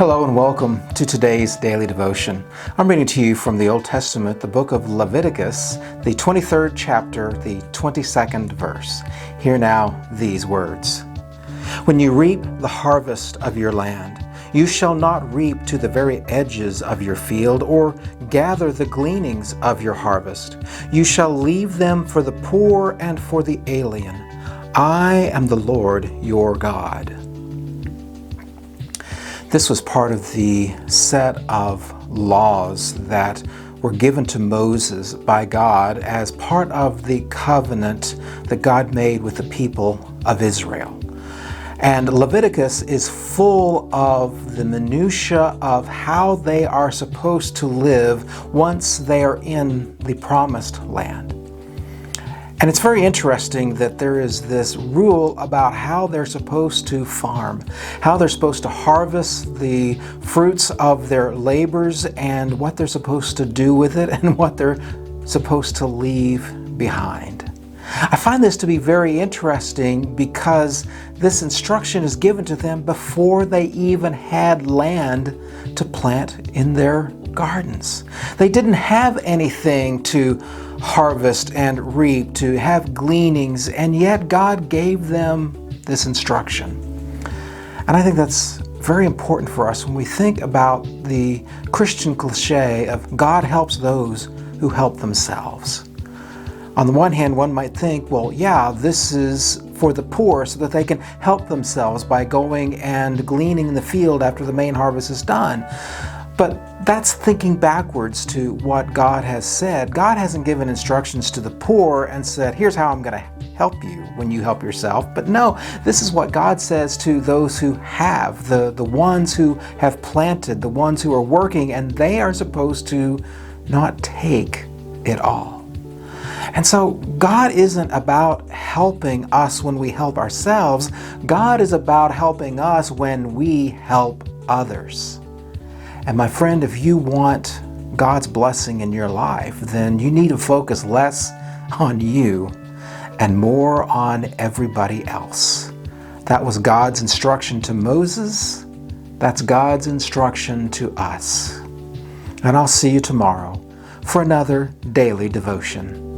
Hello and welcome to today's daily devotion. I'm reading to you from the Old Testament, the book of Leviticus, the 23rd chapter, the 22nd verse. Hear now these words. When you reap the harvest of your land, you shall not reap to the very edges of your field or gather the gleanings of your harvest. You shall leave them for the poor and for the alien. I am the Lord your God. This was part of the set of laws that were given to Moses by God as part of the covenant that God made with the people of Israel. And Leviticus is full of the minutiae of how they are supposed to live once they are in the promised land. And it's very interesting that there is this rule about how they're supposed to farm, how they're supposed to harvest the fruits of their labors and what they're supposed to do with it and what they're supposed to leave behind. I find this to be very interesting because this instruction is given to them before they even had land to plant in their gardens. They didn't have anything to harvest and reap, to have gleanings, and yet God gave them this instruction. And I think that's very important for us when we think about the Christian cliche of God helps those who help themselves. On the one hand, one might think, well, yeah, this is for the poor so that they can help themselves by going and gleaning in the field after the main harvest is done. But that's thinking backwards to what God has said. God hasn't given instructions to the poor and said, here's how I'm going to help you when you help yourself. But no, this is what God says to those who have, the ones who have planted, the ones who are working, and they are supposed to not take it all. And so God isn't about helping us when we help ourselves. God is about helping us when we help others. And my friend, if you want God's blessing in your life, then you need to focus less on you and more on everybody else. That was God's instruction to Moses. That's God's instruction to us. And I'll see you tomorrow for another daily devotion.